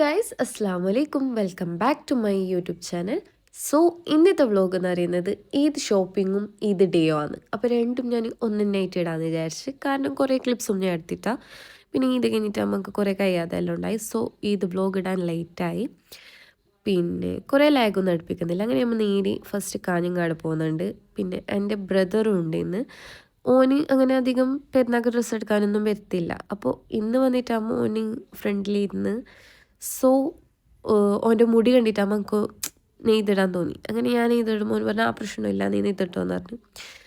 Guys, അസ്സാം വലൈക്കും. Welcome back to my YouTube channel. So ഇന്നത്തെ വ്ലോഗ് എന്ന് പറയുന്നത് ഈദ് ഷോപ്പിങ്ങും ഈദ് ഡേയോ ആണ്. അപ്പോൾ രണ്ടും ഞാൻ ഒന്നിനായിട്ട് ഇടാമെന്ന് വിചാരിച്ച്. കാരണം കുറേ ക്ലിപ്സും ഞാൻ എടുത്തിട്ടാണ്. പിന്നെ ഈദ് കഴിഞ്ഞിട്ട് നമുക്ക് കുറേ കഴിയാതെല്ലാം ഉണ്ടായി. സോ ഈദ് വ്ലോഗ് ഇടാൻ ലേറ്റായി. പിന്നെ കുറേ ലാഗൊന്നും അടുപ്പിക്കുന്നില്ല. അങ്ങനെ നമ്മൾ നേരി ഫസ്റ്റ് കാഞ്ഞങ്ങാട് പോകുന്നുണ്ട്. പിന്നെ എൻ്റെ ബ്രദറും ഉണ്ട് ഇന്ന്. ഓന് അങ്ങനെ അധികം പെരുന്നാൾക്ക് ഡ്രസ്സ് എടുക്കാനൊന്നും വരത്തില്ല. അപ്പോൾ ഇന്ന് വന്നിട്ടാകുമ്പോൾ ഓന് ഫ്രണ്ടിലിരുന്ന് സോ ഓൻ്റെ മുടി കണ്ടിട്ട് നമുക്ക് നെയ്തിടാൻ തോന്നി. അങ്ങനെ ഞാൻ നെയ്തിടുമ്പോൾ ഓൻ പറഞ്ഞു ആ പ്രശ്നമില്ല, നീ നെയ്തിട്ടോന്ന് പറഞ്ഞു.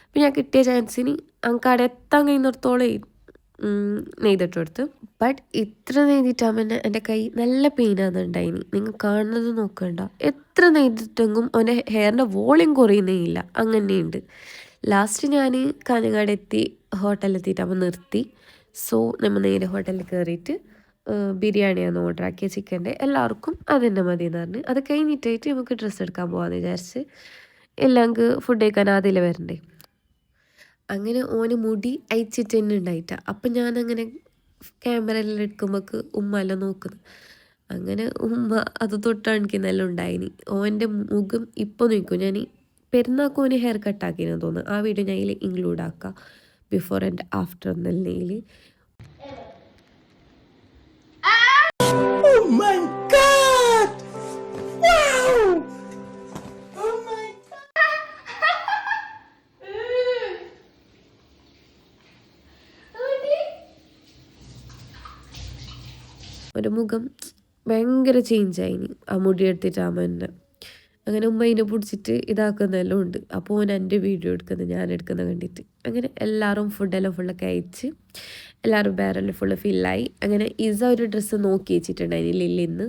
അപ്പോൾ ഞാൻ കിട്ടിയ ചാൻസിന് അങ്ങ് അവിടെ എത്താൻ കഴിയുന്നിടത്തോളം നെയ്തിട്ട് കൊടുത്ത്. ബട്ട് ഇത്ര നെയ്തിട്ടാകുമ്പോൾ എൻ്റെ കൈ നല്ല പെയിനാകുന്നുണ്ടായിനി. നിങ്ങൾ കാണുന്നത് നോക്കണ്ട. എത്ര നെയ്തിട്ടെങ്കും ഓൻ്റെ ഹെയറിൻ്റെ വോളിയം കുറയുന്നേയില്ല, അങ്ങനെയുണ്ട്. ലാസ്റ്റ് ഞാൻ കാഞ്ഞങ്ങാട് എത്തി, ഹോട്ടലിലെത്തിയിട്ടാകുമ്പോൾ നിർത്തി. സോ നമ്മൾ നേരെ ഹോട്ടലിൽ കയറിയിട്ട് ബിരിയാണിയാണ് ഓർഡർ ആക്കിയ ചിക്കൻ്റെ. എല്ലാവർക്കും അതെന്നെ മതി എന്ന് പറഞ്ഞ് അത് കഴിഞ്ഞിട്ടായിട്ട് നമുക്ക് ഡ്രസ്സ് എടുക്കാൻ പോകാമെന്ന് വിചാരിച്ച്. എല്ലാം ഫുഡ് കഴിക്കാൻ അതിൽ വരണ്ടേ. അങ്ങനെ ഓന് മുടി അയച്ചിട്ട് തന്നെ ഉണ്ടായിട്ടാണ്. അപ്പം ഞാനങ്ങനെ ക്യാമറയെല്ലാം എടുക്കുമ്പോൾക്ക് ഉമ്മ എല്ലാം നോക്കുന്നു. അങ്ങനെ ഉമ്മ അത് തൊട്ടാണിക്കുന്നെല്ലാം ഉണ്ടായിനി. ഓൻ്റെ മുഖം ഇപ്പോൾ നോക്കും. ഞാൻ പെരുന്നാൾക്ക് ഓന് ഹെയർ കട്ടാക്കിയെന്ന് തോന്നുന്നു. ആ വീഡിയോ ഞാൻ ഇതിൽ ഇൻക്ലൂഡ് ആക്കാം, ബിഫോർ ആൻഡ് ആഫ്റ്റർ എന്നതിൽ. Oh my God! Wow! Oh my ഒരു മുഖം ഭയങ്കര ചേഞ്ചായിനി ആ മുടി എടുത്തിട്ടാകുമ്പോൾ തന്നെ. അങ്ങനെ ഉമ്മ ഇതിനെ പിടിച്ചിട്ട് ഇതാക്കുന്നതെല്ലാം ഉണ്ട്. അപ്പോൾ ഓൻ എൻ്റെ വീഡിയോ എടുക്കുന്നത് ഞാൻ എടുക്കുന്നത് കണ്ടിട്ട്. അങ്ങനെ എല്ലാവരും ഫുഡെല്ലാം ഫുള്ളൊക്കെ അയച്ച് എല്ലാവരും ബാരെല്ലാം ഫുള്ള് ഫില്ലായി. അങ്ങനെ ഇസ ഒരു ഡ്രസ്സ് നോക്കി വെച്ചിട്ടുണ്ടായിനി ലില്ലിന്ന്.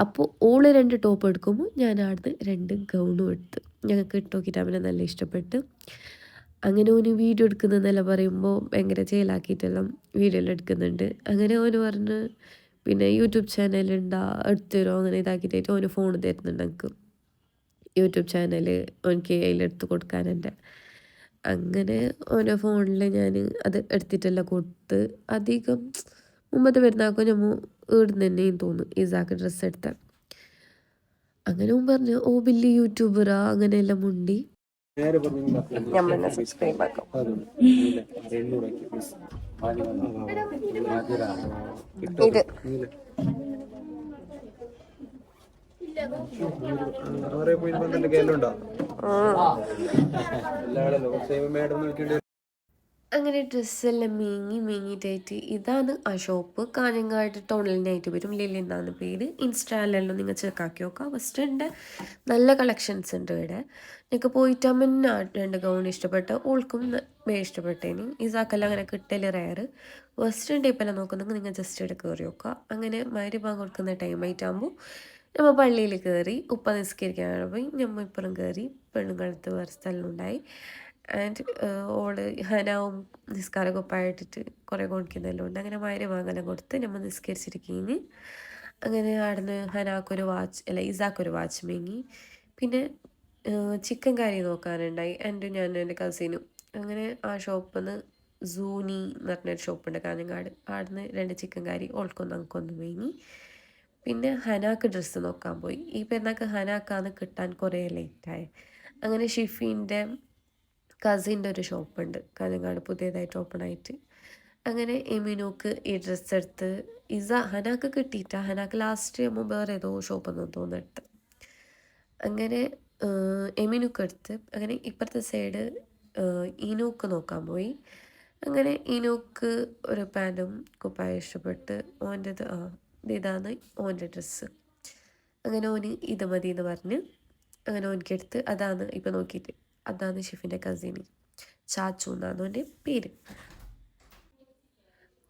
അപ്പോൾ ഓള് 2 ടോപ്പ് എടുക്കുമ്പോൾ ഞാൻ അവിടുന്ന് 2 ഗൗണും എടുത്ത്. ഞങ്ങൾക്ക് ഇട്ട് നോക്കിയിട്ട് അവനെ നല്ല ഇഷ്ടപ്പെട്ട്. അങ്ങനെ ഓന് വീഡിയോ എടുക്കുന്നതെന്നെല്ലാം പറയുമ്പോൾ ഭയങ്കര ചേലാക്കിയിട്ടെല്ലാം വീഡിയോ എല്ലാം എടുക്കുന്നുണ്ട്. അങ്ങനെ ഓന് പറഞ്ഞ് പിന്നെ യൂട്യൂബ് ചാനലുണ്ടാ എടുത്തരോ അങ്ങനെ ഇതാക്കിയിട്ട് ഓന് ഫോൺ തരുന്നുണ്ട് എനിക്ക്. യൂട്യൂബ് ചാനൽ എനിക്ക് അതിലെടുത്ത് കൊടുക്കാനെൻ്റെ. അങ്ങനെ ഓരോ ഫോണിൽ ഞാൻ അത് എടുത്തിട്ടെല്ലാം കൊടുത്ത്. അധികം മുമ്പത്തെ പെരുന്നാൾക്കും നമ്മൾ ഇവിടുന്ന് തന്നെയും തോന്നും ഇസാക്ക് ഡ്രസ്സ് എടുത്താൽ. അങ്ങനെ പറഞ്ഞു ഓ വലിയ യൂട്യൂബറാ അങ്ങനെയെല്ലാം മുണ്ടി. നമ്മളെ സബ്സ്ക്രൈബ് ആക്കാം. ഇത് അങ്ങനെ ഡ്രസ്സെല്ലാം മീങ്ങിയിട്ടായിട്ട് ഇതാണ് ആ ഷോപ്പ്. കാഞ്ഞങ്ങാട് ടൗണിലിനായിട്ട് വരും. ലില്ലിന്നാണ് പേര്. ഇൻസ്റ്റാലെല്ലാം നിങ്ങൾ ചെക്കാക്കി നോക്കാം. വെസ്റ്റേണിൻ്റെ നല്ല കളക്ഷൻസ് ഉണ്ട് ഇവിടെ. നിങ്ങൾക്ക് പോയിട്ടാകുമ്പോൾ 2 ഗൗൺ ഇഷ്ടപ്പെട്ട ഓൾക്കും ഇഷ്ടപ്പെട്ടേന്. ഇസാക്കെല്ലാം അങ്ങനെ കിട്ടല് റയർ. വെസ്റ്റേൺ ടൈപ്പെല്ലാം നോക്കുന്നെങ്കിൽ നിങ്ങൾ ജസ്റ്റ് ഇവിടെ കയറി നോക്കുക. അങ്ങനെ മഗ്‌രിബ് കൊടുക്കുന്ന ടൈം ആയിട്ടാകുമ്പോൾ നമ്മൾ പള്ളിയിൽ കയറി ഉപ്പ നിസ്കരിക്കാനാണ് പോയി. നമ്മൾ ഇപ്പുറം കയറി പെണ്ണുങ്ങളടുത്ത് വേറെ സ്ഥലമുണ്ടായി. ആൻഡ് ഓള് ഹനാവും നിസ്കാര കുപ്പായിട്ടിട്ട് കുറേ കൊണിക്കുന്നെല്ലാം ഉണ്ട്. അങ്ങനെ മഗ്‌രിബ് കൊടുത്ത് നമ്മൾ നിസ്കരിച്ചിരിക്കുന്നു. അങ്ങനെ അവിടുന്ന് ഹനാക്കൊരു വാച്ച് അല്ല ഇസാക്കൊരു വാച്ച് മേങ്ങി. പിന്നെ ചിക്കൻ കറി നോക്കാനുണ്ടായി ഞാനും എൻ്റെ കസിനും. അങ്ങനെ ആ ഷോപ്പിൽ നിന്ന് സൂനി എന്ന് പറഞ്ഞൊരു ഷോപ്പുണ്ട് കാഞ്ഞങ്ങാട്. അവിടുന്ന് 2 ചിക്കൻ കറി ഓൾക്കൊന്നും നമുക്കൊന്നും മേങ്ങി. പിന്നെ ഹനാക്ക് ഡ്രസ്സ് നോക്കാൻ പോയി. ഈ പെരുന്നാൾക്ക് ഹനാക്കാന്ന് കിട്ടാൻ കുറേ ലേറ്റായി. അങ്ങനെ ഷിഫീൻ്റെ കസിൻ്റെ ഒരു ഷോപ്പുണ്ട് കാഞ്ഞങ്ങാട് പുതിയതായിട്ട് ഓപ്പൺ ആയിട്ട്. അങ്ങനെ എമിനോക്ക് ഈ ഡ്രസ്സ് എടുത്ത്. ഹനാക്ക് കിട്ടിയിട്ടാ. ഹനാക്ക് ലാസ്റ്റ് നമ്മൾ വേറെ ഏതോ ഷോപ്പെന്ന് തോന്നെടുത്ത്. അങ്ങനെ എമിനൂക്ക് എടുത്ത്. അങ്ങനെ ഇപ്പുറത്തെ സൈഡ് ഈനൂക്ക് നോക്കാൻ പോയി. അങ്ങനെ ഈനൂക്ക് ഒരു പാൻറ്റും കുപ്പായം ഇഷ്ടപ്പെട്ട്. ഓൻ്റെത് ഇതാണ് ഓൻ്റെ ഡ്രസ്സ്. അങ്ങനെ ഓന് ഇത് മതി എന്ന് പറഞ്ഞ് അങ്ങനെ ഓനിക്കെടുത്ത്. അതാണ് ഇപ്പം നോക്കിയിട്ട് അതാണ് ഷിഫിൻ്റെ കസിന്, ചാച്ചു എന്നാണ് ഓൻ്റെ പേര്.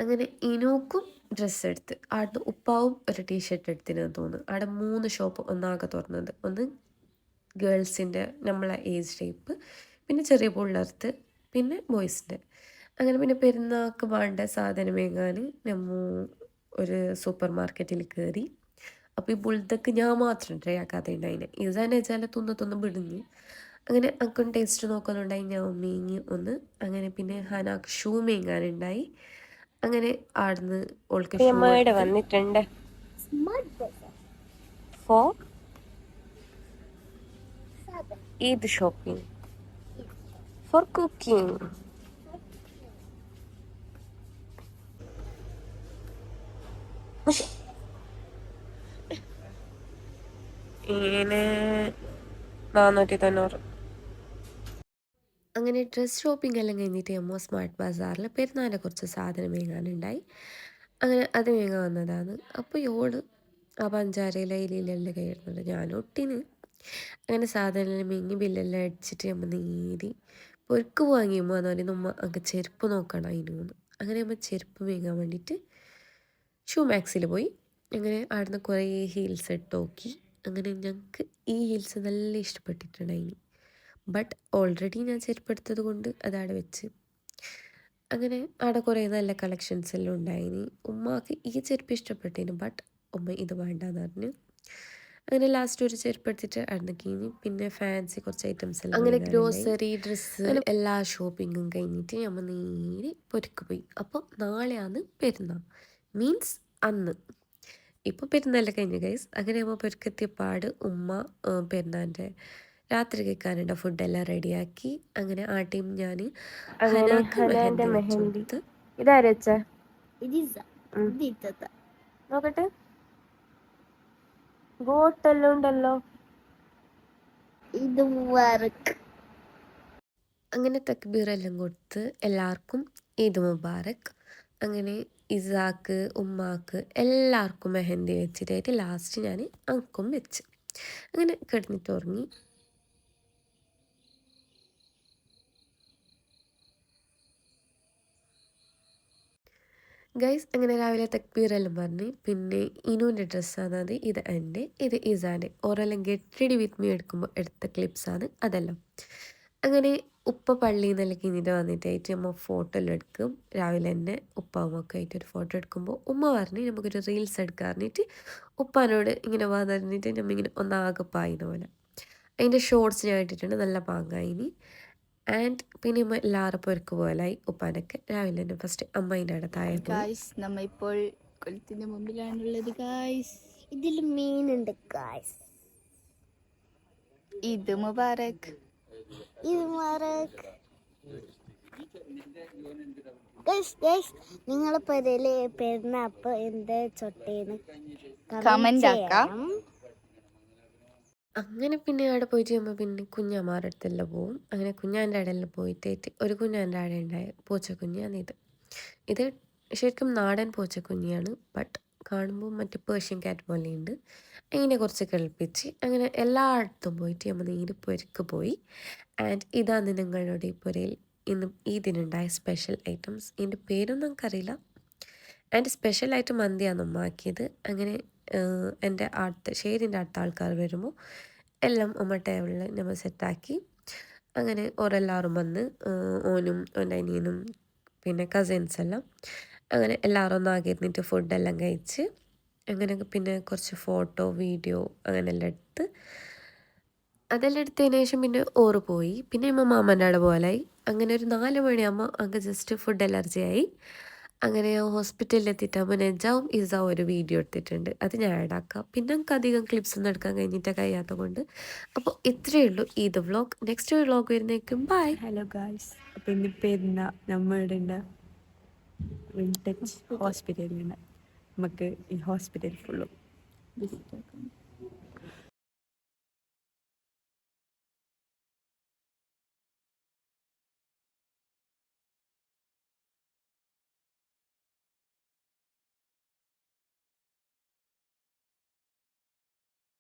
അങ്ങനെ ഇനോക്കും ഡ്രസ്സ് എടുത്ത്. അവിടെ ഉപ്പാവും ഒരു ടീഷർട്ട് എടുത്തിനെന്ന് തോന്നുന്നു. അവിടെ 3 ഷോപ്പ് ഒന്നാകെ തുറന്നത്. ഒന്ന് ഗേൾസിൻ്റെ നമ്മളെ ഏജ് ടൈപ്പ്, പിന്നെ ചെറിയ പിള്ളേർത്ത്, പിന്നെ ബോയ്സിൻ്റെ. അങ്ങനെ പിന്നെ പെരുന്നാൾക്ക് വേണ്ട സാധനം വാങ്ങാൻ നമ്മൾ ഒരു സൂപ്പർ മാർക്കറ്റിൽ കയറി. അപ്പോൾ ഈ ബുൾദക്ക് ഞാൻ മാത്രം ട്രൈ ആക്കാതെ ഉണ്ടായിന്. ഇസാന്ന് വെച്ചാൽ തിന്ന് വിടുങ്ങി. അങ്ങനെ അക്കൊന്ന് ടേസ്റ്റ് നോക്കാനുണ്ടായി. ഞാൻ മേങ്ങി ഒന്ന്. അങ്ങനെ പിന്നെ ഹനാക്ക് ഷൂ മേങ്ങാനുണ്ടായി. അങ്ങനെ ആടുന്ന് ഓൾക്ക് ഷൂ വന്നിട്ടുണ്ട്. for Eid shopping. For cooking. ഇതിന് 490. അങ്ങനെ ഡ്രസ് ഷോപ്പിംഗ് എല്ലാം കഴിഞ്ഞിട്ട് നമ്മൾ സ്മാർട്ട് ബസാറിൽ പെരുന്നാളിനെ കുറച്ച് സാധനം വാങ്ങാനുണ്ടായി. അങ്ങനെ അത് വാങ്ങാൻ വന്നതാണ്. അപ്പോൾ ഓള് ആ പഞ്ചാരയിലെ ഇലയിലെല്ലാം കയറുന്നുണ്ട്. ഞാനൊട്ടിന് അങ്ങനെ സാധനമെല്ലാം വാങ്ങി ബില്ലെല്ലാം അടിച്ചിട്ട് നമ്മൾ നേരി പൊരുക്ക് വാങ്ങിയുമ്പോൾ അതുപോലെ നമ്മൾ അങ്ങ് ചെരുപ്പ് നോക്കണം അതിനൊന്ന്. അങ്ങനെ നമ്മൾ ചെരുപ്പ് വാങ്ങാൻ വേണ്ടിയിട്ട് ഷൂ മാക്സിൽ പോയി. അങ്ങനെ അവിടുന്ന് കുറേ ഹീൽസ് ഇട്ട് നോക്കി. അങ്ങനെ ഞങ്ങൾക്ക് ഈ ഹീൽസ് നല്ല ഇഷ്ടപ്പെട്ടിട്ടുണ്ടായിനി. ബട്ട് ഓൾറെഡി ഞാൻ ചെരുപ്പെടുത്തത് കൊണ്ട് അതവിടെ വെച്ച്. അങ്ങനെ അവിടെ കുറേ നല്ല കളക്ഷൻസ് എല്ലാം ഉണ്ടായിനി. ഉമ്മാക്ക് ഈ ചെരുപ്പ് ഇഷ്ടപ്പെട്ടതിന്, ബട്ട് ഉമ്മ ഇത് വേണ്ടാന്ന് പറഞ്ഞു. അങ്ങനെ ലാസ്റ്റ് ഒരു ചെരുപ്പ് എടുത്തിട്ട് അവിടെ കഴിഞ്ഞ് പിന്നെ ഫാൻസി കുറച്ച് ഐറ്റംസ് എല്ലാം അങ്ങനെ ഗ്രോസറി, ഡ്രസ്സ് എല്ലാ ഷോപ്പിങ്ങും കഴിഞ്ഞിട്ട് നമ്മൾ നേരെ പൊരുക്ക് പോയി. അപ്പോൾ നാളെയാണ് പെരുന്നാൾ, മീൻസ് അന്ന്. ഇപ്പോൾ പെരുന്നാളെല്ലാം കഴിഞ്ഞു ഗൈസ്. അങ്ങനെ നമ്മൾ പൊരുക്കെത്തിയപ്പാട് ഉമ്മ പെരുന്നാളിൻ്റെ രാത്രി കഴിക്കാനുള്ള ഫുഡെല്ലാം റെഡിയാക്കി. അങ്ങനെ ആ ടീം ഞാൻ ഹനാൻ്റെ മെഹന്തി ഇതാരച്ച നോക്കട്ടെ, ഗോട്ടെല്ലാം ഉണ്ടല്ലോ. അങ്ങനെ തക്ബീറെല്ലാം കൊടുത്ത് എല്ലാവർക്കും ഈദ് മുബാറക്. അങ്ങനെ ഇസാക്ക്, ഉമ്മാക്ക് എല്ലാവർക്കും മെഹന്തി വെച്ചിട്ടായിട്ട് ലാസ്റ്റ് ഞാൻ അങ്കും വെച്ച് അങ്ങനെ കിടന്നിട്ട് ഉറങ്ങി. ഗൈസ് അങ്ങനെ രാവിലെ തക്ബീറെല്ലാം പറഞ്ഞ് പിന്നെ ഇനുവിൻ്റെ ഡ്രസ്സാണ് അത്. ഇത് എൻ്റെ, ഇത് ഇസാൻ്റെ. ഓരെല്ലാം ഗെറ്റ് റെഡി വിത്ത് മീ എടുക്കുമ്പോൾ എടുത്ത ക്ലിപ്സാണ് അതെല്ലാം. അങ്ങനെ ഉപ്പ പള്ളിയിൽ നിന്നെല്ലാം കഴിഞ്ഞിട്ട് വന്നിട്ടായിട്ട് നമ്മൾ ഫോട്ടോ എല്ലാം എടുക്കും. രാവിലെ തന്നെ ഉപ്പാവുമൊക്കെ ആയിട്ട് ഒരു ഫോട്ടോ എടുക്കുമ്പോൾ ഉമ്മ പറഞ്ഞ് നമുക്കൊരു റീൽസ് എടുക്കാൻ പറഞ്ഞിട്ട് ഉപ്പാനോട് ഇങ്ങനെ പറഞ്ഞിട്ട് നമ്മൾ ഇങ്ങനെ ഒന്നാകെ പായുന്ന പോലെ അതിൻ്റെ ഷോർട്സ് ഞാൻ ഇട്ടിട്ടുണ്ട്. നല്ല പാങ്ങായിനി. ആൻഡ് പിന്നെ എല്ലാവരും പൊരുക്ക് പോലായി. ഉപ്പാനൊക്കെ രാവിലെ തന്നെ ഫസ്റ്റ് അമ്മേൻ്റെ അവിടെ താഴെ ഗായ്സ് നമ്മ ഇപ്പോൾ കൊളുത്തിന്റെ മുമ്പിലാണുള്ളത് ഗായ്സ്. ഇതിൽ മീനുണ്ട് ഗായ്സ്. ഈദ് മുബാറക്. ഈദ് മുബാറക്. നിങ്ങളെ പെരയില് പെരുന്നാപ്പ് എന്ത് ചൊട്ടേന്ന് കമന്റ് ആക്കാം. അങ്ങനെ പിന്നെ അവിടെ പോയിട്ട് ചെയ്യുമ്പോൾ പിന്നെ കുഞ്ഞാമാരുടെ അടുത്തെല്ലാം പോവും. അങ്ങനെ കുഞ്ഞാൻ്റെ അടെല്ലാം പോയിട്ട് ഒരു കുഞ്ഞാൻ്റെ അവിടെ ഉണ്ടായ പൂച്ചക്കുഞ്ഞാണ് ഇത്. ഇത് ശരിക്കും നാടൻ പൂച്ചക്കുഞ്ഞിയാണ്, ബട്ട് കാണുമ്പോൾ മറ്റേ പേർഷ്യൻ ക്യാറ്റ് പോലെയുണ്ട്. അതിനെ കുറച്ച് കളിപ്പിച്ച് അങ്ങനെ എല്ലായിടത്തും പോയിട്ട് നമ്മൾ നേരെ പൊരുക്ക് പോയി. ആൻഡ് ഇതാണ് നിങ്ങളുടെ ഈ പുരയിൽ ഇന്ന് ഈ ദിനുണ്ടായ സ്പെഷ്യൽ ഐറ്റംസ്. ഇതിൻ്റെ പേരൊന്നും നമുക്കറിയില്ല. ആൻഡ് സ്പെഷ്യലായിട്ട് മന്തിയാണ് ഉമ്മ ആക്കിയത്. അങ്ങനെ എൻ്റെ ഷെയ്ഡിൻ്റെ അടുത്ത ആൾക്കാർ വരുമ്പോൾ എല്ലാം ഉമ്മ ടേബിളിൽ നമ്മൾ സെറ്റാക്കി. അങ്ങനെ ഓരെല്ലാവരും വന്ന് ഓനും എൻ്റെ അനിയനും പിന്നെ കസിൻസ് എല്ലാം അങ്ങനെ എല്ലാവരും ഒന്നാകെ ഇരുന്നിട്ട് ഫുഡെല്ലാം കഴിച്ച് അങ്ങനെ പിന്നെ കുറച്ച് ഫോട്ടോ വീഡിയോ അങ്ങനെയെല്ലാം എടുത്ത് അതെല്ലാം എടുത്തതിന് ശേഷം പിന്നെ ഓറ് പോയി. പിന്നെ അമ്മ മാമൻ്റെ അവിടെ പോലായി. അങ്ങനെ ഒരു 4 മണിയാകുമ്പോൾ അങ്ങ് ജസ്റ്റ് ഫുഡ് അലർജിയായി. അങ്ങനെ ഹോസ്പിറ്റലിൽ എത്തിയിട്ടാകുമ്പോൾ നെജാവും ഇസാവും ഒരു വീഡിയോ എടുത്തിട്ടുണ്ട്. അത് ഞാൻ ആഡാക്കാം. പിന്നെ നമുക്ക് അധികം ക്ലിപ്സ് ഒന്നും എടുക്കാൻ കഴിഞ്ഞിട്ട് കഴിയാത്ത കൊണ്ട്. അപ്പോൾ ഇത്രയേ ഉള്ളൂ ഈദ് വ്ളോഗ്. നെക്സ്റ്റ് വ്ളോഗ് വരുന്നേക്കും ബൈ. ഹലോ ഗായ്സ്, അപ്പം ഇന്ന് പെരുന്ന നമ്മളുടെ വിൻടേജ് ഹോസ്പിറ്റലിൽ നമുക്ക് ഈ ഹോസ്പിറ്റൽ ഫുള്ളും വിസിറ്റ് ആക്കാം.